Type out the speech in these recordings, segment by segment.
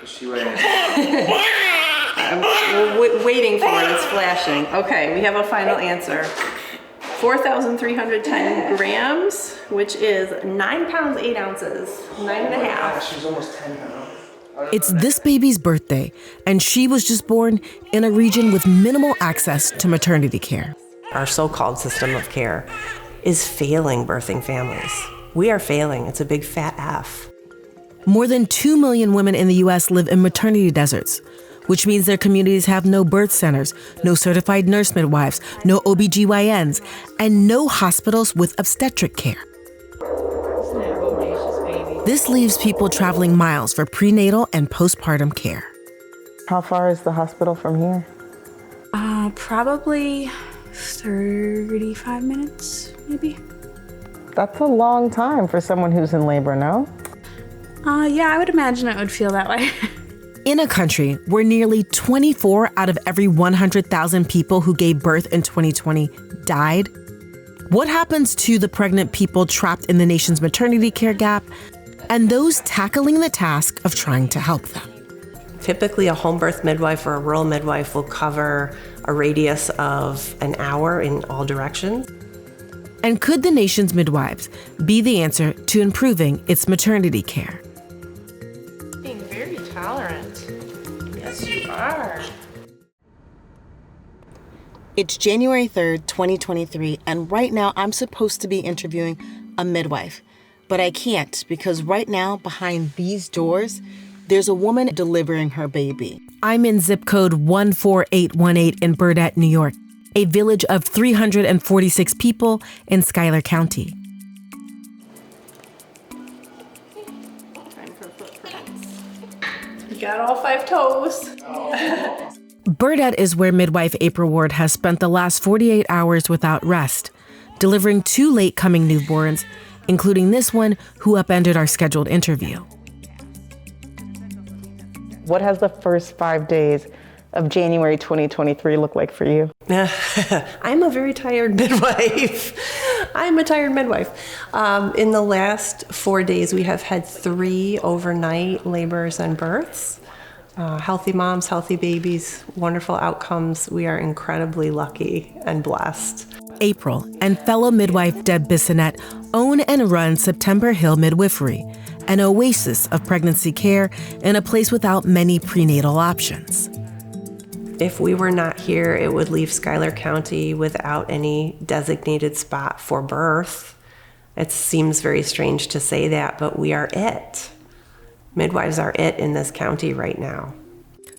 She went. I'm waiting for it. It's flashing. Okay, we have a final answer. 4,310 grams, which is 9 pounds, 8 ounces, 9.5. She's almost 10 now. It's this baby's birthday, and she was just born in a region with minimal access to maternity care. Our so-called system of care is failing birthing families. We are failing. It's a big fat F. More than 2 million women in the U.S. live in maternity deserts, which means their communities have no birth centers, no certified nurse midwives, no OBGYNs, and no hospitals with obstetric care. This leaves people traveling miles for prenatal and postpartum care. How far is the hospital from here? Probably 35 minutes, maybe. That's a long time for someone who's in labor, no? Yeah, I would imagine it would feel that way. In a country where nearly 24 out of every 100,000 people who gave birth in 2020 died, what happens to the pregnant people trapped in the nation's maternity care gap and those tackling the task of trying to help them? Typically, a home birth midwife or a rural midwife will cover a radius of an hour in all directions. And could the nation's midwives be the answer to improving its maternity care? Being very tolerant. Yes, you are. It's January 3rd, 2023, and right now I'm supposed to be interviewing a midwife. But I can't because right now, behind these doors, there's a woman delivering her baby. I'm in zip code 14818 in Burdett, New York, a village of 346 people in Schuyler County. Time for footprints. You got all 5 toes. Burdett is where midwife April Ward has spent the last 48 hours without rest, delivering 2 late-coming newborns, including this one who upended our scheduled interview. What has the first 5 days of January 2023 look like for you? I'm a very tired midwife. I'm a tired midwife. In the last 4 days, we have had 3 overnight labors and births. Healthy moms, healthy babies, wonderful outcomes. We are incredibly lucky and blessed. April and fellow midwife Deb Bissonette own and run September Hill Midwifery, an oasis of pregnancy care in a place without many prenatal options. If we were not here, it would leave Schuyler County without any designated spot for birth. It seems very strange to say that, but we are it. Midwives are it in this county right now.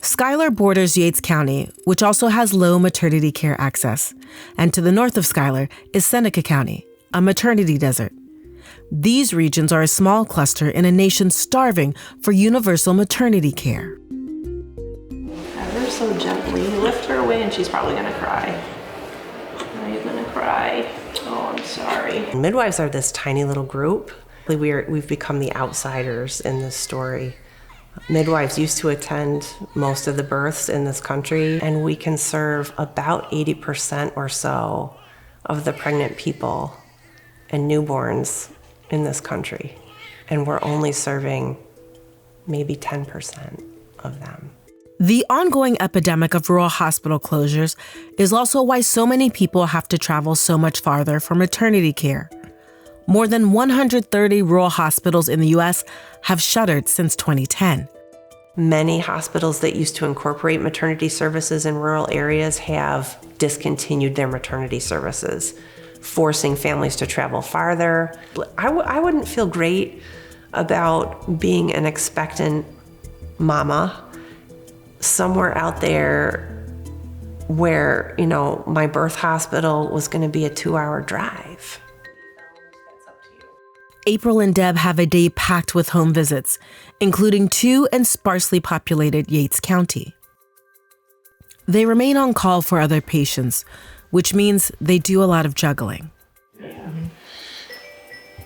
Schuyler borders Yates County, which also has low maternity care access. And to the north of Schuyler is Seneca County, a maternity desert. These regions are a small cluster in a nation starving for universal maternity care. Ever so gently lift her away and she's probably gonna cry. Are you gonna cry? Oh, I'm sorry. Midwives are this tiny little group. We've become the outsiders in this story. Midwives used to attend most of the births in this country, and we can serve about 80% or so of the pregnant people and newborns in this country. And we're only serving maybe 10% of them. The ongoing epidemic of rural hospital closures is also why so many people have to travel so much farther for maternity care. More than 130 rural hospitals in the U.S. have shuttered since 2010. Many hospitals that used to incorporate maternity services in rural areas have discontinued their maternity services, forcing families to travel farther. I wouldn't feel great about being an expectant mama somewhere out there where, my birth hospital was going to be a 2-hour drive. April and Deb have a day packed with home visits, including 2 in sparsely populated Yates County. They remain on call for other patients, which means they do a lot of juggling.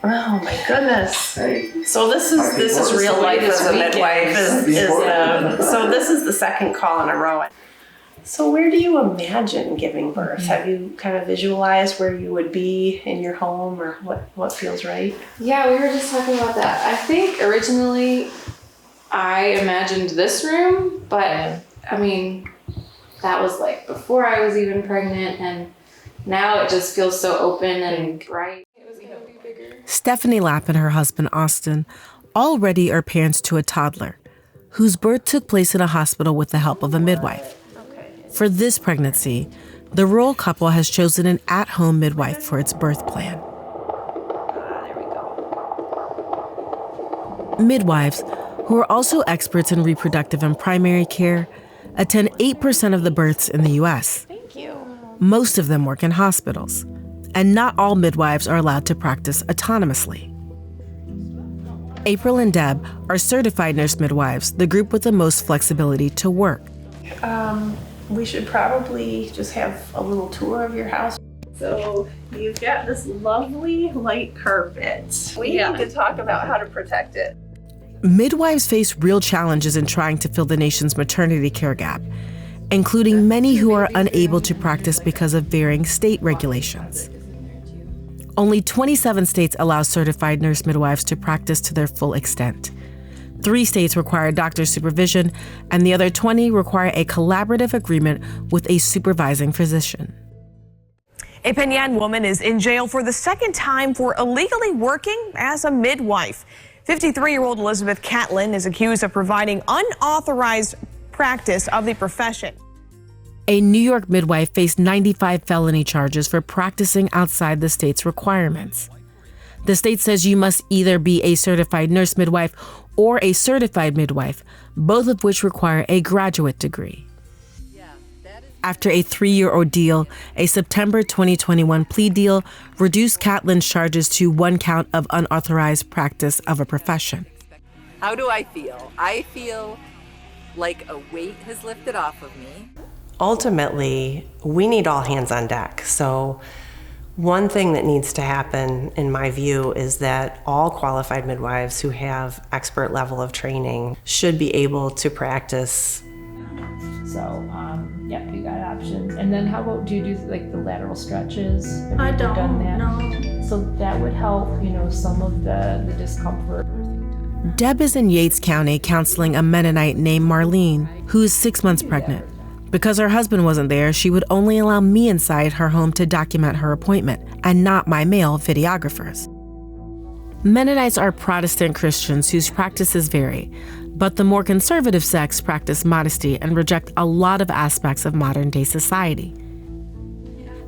Oh my goodness. So this is real life as a midwife. So this is the second call in a row. So where do you imagine giving birth? Have you kind of visualized where you would be in your home or what feels right? Yeah, we were just talking about that. I think originally I imagined this room, but I mean, that was like before I was even pregnant, and now it just feels so open and bright. It was gonna be bigger. Stephanie Lapp and her husband, Austin, already are parents to a toddler whose birth took place in a hospital with the help of a midwife. For this pregnancy, the rural couple has chosen an at-home midwife for its birth plan. Midwives, who are also experts in reproductive and primary care, attend 8% of the births in the U.S. Thank you. Most of them work in hospitals, and not all midwives are allowed to practice autonomously. April and Deb are certified nurse midwives, the group with the most flexibility to work. We should probably just have a little tour of your house. So you've got this lovely light carpet. We need to talk about how to protect it. Midwives face real challenges in trying to fill the nation's maternity care gap, including many who are unable to practice because of varying state regulations. Only 27 states allow certified nurse midwives to practice to their full extent. 3 states require doctor's supervision, and the other 20 require a collaborative agreement with a supervising physician. A Penyan woman is in jail for the second time for illegally working as a midwife. 53-year-old Elizabeth Catlin is accused of providing unauthorized practice of the profession. A New York midwife faced 95 felony charges for practicing outside the state's requirements. The state says you must either be a certified nurse midwife or a certified midwife, both of which require a graduate degree. After a 3-year ordeal, a September 2021 plea deal reduced Catlin's charges to 1 count of unauthorized practice of a profession. How do I feel? I feel like a weight has lifted off of me. Ultimately, we need all hands on deck. So one thing that needs to happen, in my view, is that all qualified midwives who have expert level of training should be able to practice. So, yep, you got options. And then how about, do you do like the lateral stretches? Have I you ever done that? No. So that would help, some of the discomfort. Deb is in Yates County counseling a Mennonite named Marlene, who is 6 months pregnant. Because her husband wasn't there, she would only allow me inside her home to document her appointment, and not my male videographers. Mennonites are Protestant Christians whose practices vary, but the more conservative sects practice modesty and reject a lot of aspects of modern-day society.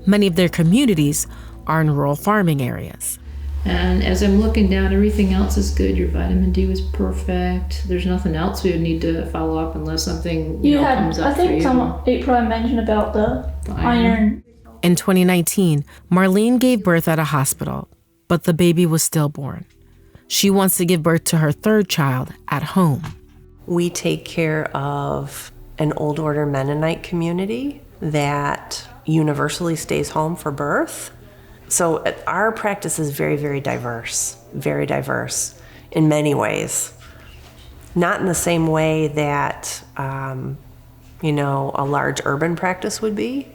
Many of their communities are in rural farming areas. And as I'm looking down, everything else is good. Your vitamin D was perfect. There's nothing else we would need to follow up unless something comes up for you. I think April had mentioned about the iron. In 2019, Marlene gave birth at a hospital, but the baby was stillborn. She wants to give birth to her 3rd child at home. We take care of an old order Mennonite community that universally stays home for birth. So our practice is very, very diverse in many ways. Not in the same way that, a large urban practice would be.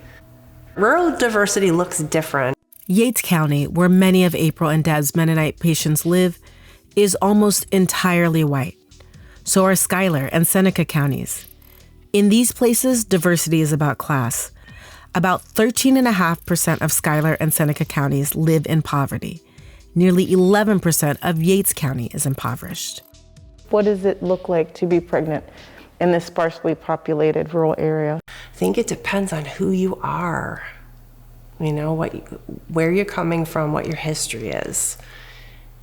Rural diversity looks different. Yates County, where many of April and Deb's Mennonite patients live, is almost entirely white. So are Schuyler and Seneca counties. In these places, diversity is about class. About 13.5% of Schuyler and Seneca counties live in poverty. Nearly 11% of Yates County is impoverished. What does it look like to be pregnant in this sparsely populated rural area? I think it depends on who you are, where you're coming from, what your history is.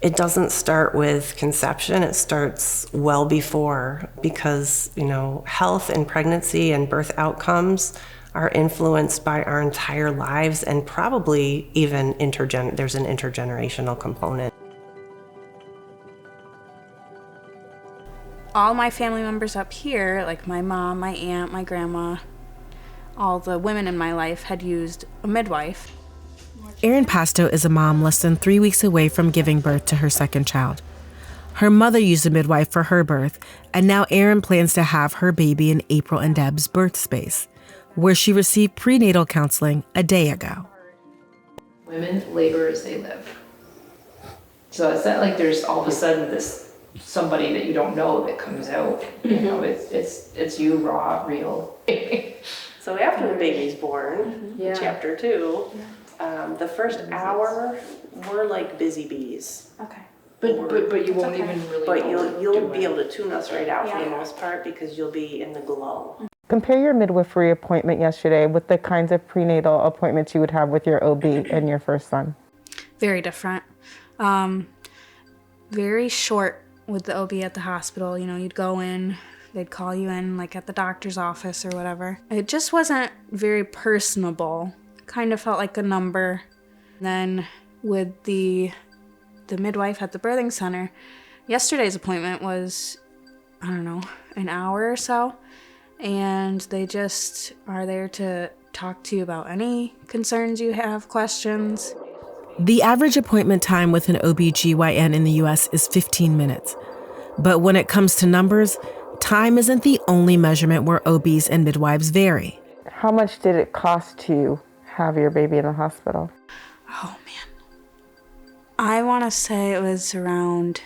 It doesn't start with conception, it starts well before, because, health and pregnancy and birth outcomes are influenced by our entire lives, and probably even there's an intergenerational component. All my family members up here, like my mom, my aunt, my grandma, all the women in my life had used a midwife. Erin Pasto is a mom less than 3 weeks away from giving birth to her 2nd child. Her mother used a midwife for her birth, and now Erin plans to have her baby in April and Deb's birth space, where she received prenatal counseling a day ago. Women labor as they live. So it's not like there's all of a sudden this somebody that you don't know that comes out. You know, it's you raw, real. So after the baby's born, chapter 2, the first hour, we're like busy bees. Okay. But you won't even really. But you'll be able to tune us right out for the most part because you'll be in the glow. Compare your midwifery appointment yesterday with the kinds of prenatal appointments you would have with your OB and your first son. Very different. Very short with the OB at the hospital. You know, you'd go in, they'd call you in like at the doctor's office or whatever. It just wasn't very personable. Kind of felt like a number. Then with the midwife at the birthing center, yesterday's appointment was, I don't know, an hour or so. And they just are there to talk to you about any concerns you have, questions. The average appointment time with an OB/GYN in the U.S. is 15 minutes. But when it comes to numbers, time isn't the only measurement where OBs and midwives vary. How much did it cost to have your baby in the hospital? Oh, man. I want to say it was around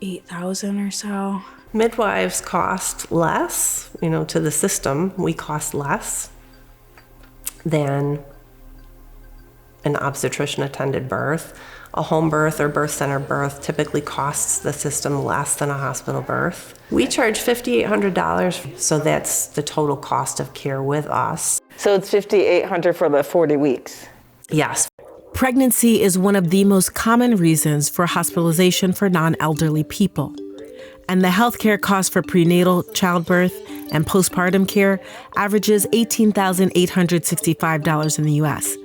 $8,000 or so. Midwives cost less, you know, to the system. We cost less than an obstetrician-attended birth. A home birth or birth center birth typically costs the system less than a hospital birth. We charge $5,800, so that's the total cost of care with us. So it's $5,800 for the 40 weeks? Yes. Pregnancy is one of the most common reasons for hospitalization for non-elderly people. And the healthcare cost for prenatal, childbirth, and postpartum care averages $18,865 in the U.S.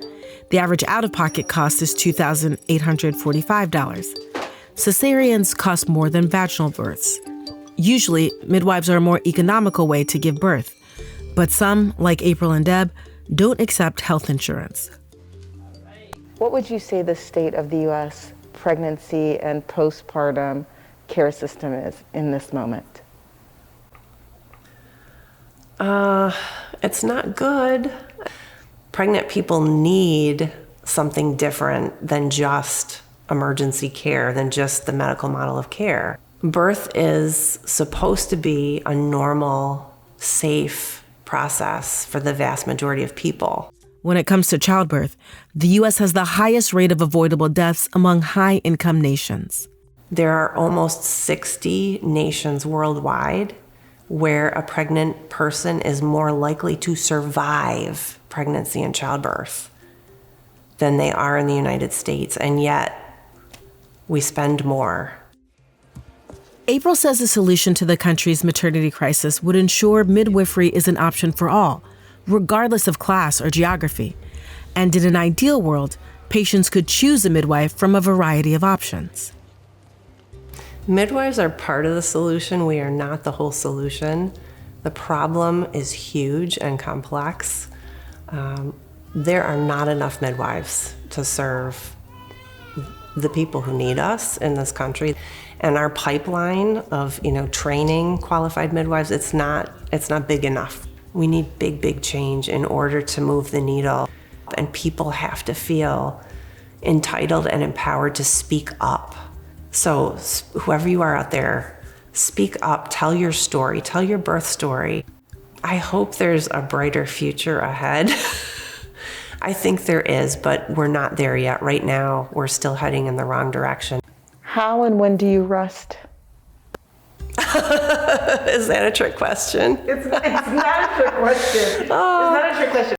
The average out-of-pocket cost is $2,845. Cesareans cost more than vaginal births. Usually, midwives are a more economical way to give birth, but some, like April and Deb, don't accept health insurance. What would you say the state of the U.S. pregnancy and postpartum care system is in this moment? It's not good. Pregnant people need something different than just emergency care, than just the medical model of care. Birth is supposed to be a normal, safe process for the vast majority of people. When it comes to childbirth, the U.S. has the highest rate of avoidable deaths among high-income nations. There are almost 60 nations worldwide where a pregnant person is more likely to survive pregnancy and childbirth than they are in the United States, and yet we spend more. April says the solution to the country's maternity crisis would ensure midwifery is an option for all, regardless of class or geography. And in an ideal world, patients could choose a midwife from a variety of options. Midwives are part of the solution. We are not the whole solution. The problem is huge and complex. There are not enough midwives to serve the people who need us in this country. And our pipeline of, training qualified midwives, it's not big enough. We need big change in order to move the needle. And people have to feel entitled and empowered to speak up. So whoever you are out there, speak up, tell your story, tell your birth story. I hope there's a brighter future ahead. I think there is, but we're not there yet. Right now, we're still heading in the wrong direction. How and when do you rest? Is that a trick question? It's not a trick question. Oh. It's not a trick question.